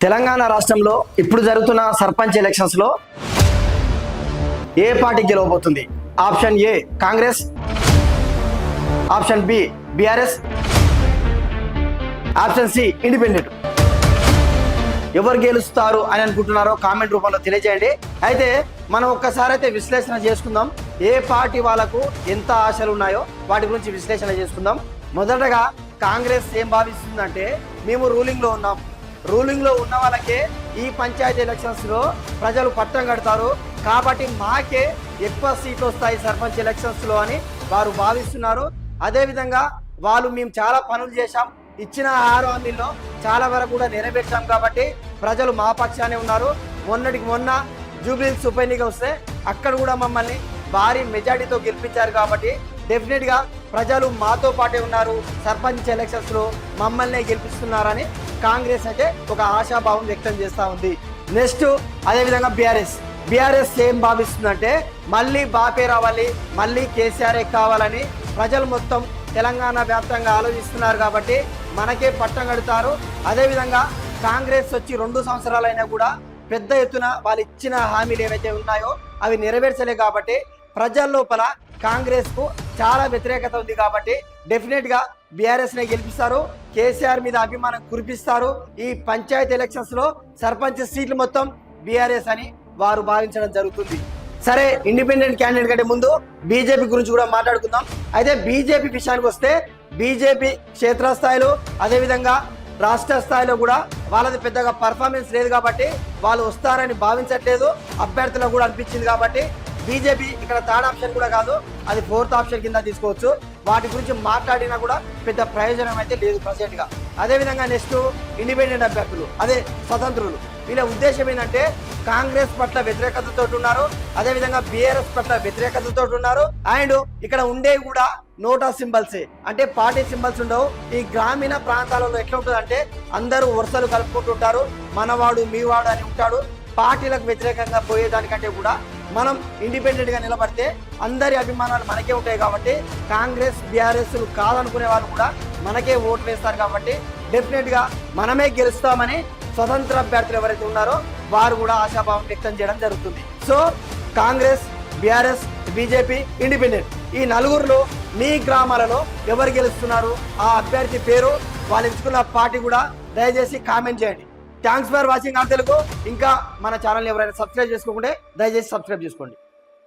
తెలంగాణ రాష్ట్రంలో ఇప్పుడు జరుగుతున్న సర్పంచ్ ఎలక్షన్స్ లో ఏ పార్టీ గెలవబోతుంది? Option A Congress, option B BRS, option C independent. ఎవరు గెలుస్తారు అని అనుకుంటున్నారో కామెంట్ రూపంలో తెలియజేయండి. అయితే మనం ఒక్కసారి అయితే విశ్లేషణ చేసుకుందాం. ఏ పార్టీ వాళ్ళకు ఎంత ఆశలు ఉన్నాయో వాటి గురించి విశ్లేషణ చేసుకుందాం. మొదటగా కాంగ్రెస్ ఏం భావిస్తుందంటే, మేము రూలింగ్లో ఉన్నాం, రూలింగ్లో ఉన్న వాళ్ళకే ఈ పంచాయతీ ఎలక్షన్స్లో ప్రజలు పట్టం కడతారు కాబట్టి మాకే ఎక్కువ సీట్లు వస్తాయి సర్పంచ్ ఎలక్షన్స్లో అని వారు భావిస్తున్నారు. అదేవిధంగా వాళ్ళు మేము చాలా పనులు చేశాం, ఇచ్చిన 6 హామీల్లో చాలా వరకు కూడా నెరవేర్చాం కాబట్టి ప్రజలు మా పక్షానే ఉన్నారు. మొన్నటికి మొన్న జూబ్లీహిల్స్ ఉప ఎన్నిక వస్తే అక్కడ కూడా మమ్మల్ని భారీ మెజార్టీతో గెలిపించారు కాబట్టి డెఫినెట్గా ప్రజలు మాతో పాటే ఉన్నారు, సర్పంచ్ ఎలక్షన్స్లో మమ్మల్ని గెలిపిస్తున్నారని కాంగ్రెస్ అయితే ఒక ఆశాభావం వ్యక్తం చేస్తూ ఉంది. నెక్స్ట్ అదేవిధంగా బీఆర్ఎస్ ఏం భావిస్తుందంటే, మళ్ళీ బాపే రావాలి, మళ్ళీ కేసీఆర్ కావాలని ప్రజలు మొత్తం తెలంగాణ వ్యాప్తంగా ఆలోచిస్తున్నారు కాబట్టి మనకే పట్టం కడతారు. అదేవిధంగా కాంగ్రెస్ వచ్చి 2 సంవత్సరాలైనా కూడా పెద్ద ఎత్తున వాళ్ళు ఇచ్చిన హామీలు ఏవైతే ఉన్నాయో అవి నెరవేర్చలే కాబట్టి ప్రజల లోపల కాంగ్రెస్కు చాలా వ్యతిరేకత ఉంది కాబట్టి డెఫినెట్గా బీఆర్ఎస్నే గెలిపిస్తారు, కేసీఆర్ మీద అభిమానం కురిపిస్తారు. ఈ పంచాయతీ ఎలక్షన్స్లో సర్పంచ్ సీట్లు మొత్తం బీఆర్ఎస్ అని వారు భావించడం జరుగుతుంది. సరే, ఇండిపెండెంట్ క్యాండిడేట్ కంటే ముందు బీజేపీ గురించి కూడా మాట్లాడుకుందాం. అయితే బీజేపీ విషయానికి వస్తే బీజేపీ క్షేత్రస్థాయిలో అదేవిధంగా రాష్ట్ర స్థాయిలో కూడా వాళ్ళది పెద్దగా పర్ఫార్మెన్స్ లేదు కాబట్టి వాళ్ళు వస్తారని భావించట్లేదు. అభ్యర్థులకు కూడా అనిపించింది కాబట్టి బీజేపీ ఇక్కడ 3rd ఆప్షన్ కూడా కాదు, అది 4th ఆప్షన్ కింద తీసుకోవచ్చు. వాటి గురించి మాట్లాడినా కూడా పెద్ద ప్రయోజనం అయితే లేదు ప్రజెంట్గా. అదేవిధంగా నెక్స్ట్ ఇండిపెండెంట్ అభ్యర్థులు, అదే స్వతంత్రులు, వీళ్ళ ఉద్దేశం ఏంటంటే కాంగ్రెస్ పట్ల వ్యతిరేకతతో ఉన్నారు, అదేవిధంగా బీఆర్ఎస్ పట్ల వ్యతిరేకతతో ఉన్నారు. అండ్ ఇక్కడ ఉండేవి కూడా నోటా సింబల్సే, అంటే పార్టీ సింబల్స్ ఉండవు. ఈ గ్రామీణ ప్రాంతాలలో ఎట్లా ఉంటుంది అంటే అందరూ వరుసలు కలుపుకుంటుంటారు, మనవాడు మీవాడు అని ఉంటాడు. పార్టీలకు వ్యతిరేకంగా పోయేదానికంటే కూడా మనం ఇండిపెండెంట్గా నిలబడితే అందరి అభిమానాలు మనకే ఉంటాయి కాబట్టి కాంగ్రెస్ బీఆర్ఎస్లు కాదనుకునే వాళ్ళు కూడా మనకే ఓటు వేస్తారు కాబట్టి డెఫినెట్గా మనమే గెలుస్తామని స్వతంత్ర అభ్యర్థులు ఎవరైతే ఉన్నారో వారు కూడా ఆశాభావం వ్యక్తం చేయడం జరుగుతుంది. So Congress, BRS, BJP, independent, ఈ 4గురిలో మీ గ్రామాలలో ఎవరు గెలుస్తున్నారు, ఆ అభ్యర్థి పేరు, వాళ్ళు ఎంచుకున్న పార్టీ కూడా దయచేసి కామెంట్ చేయండి. Thanks for watching Telugu. ఇంకా మన ఛానల్ ఎవరైనా సబ్స్క్రైబ్ చేసుకోకుంటే దయచేసి సబ్స్క్రైబ్ చేసుకోండి.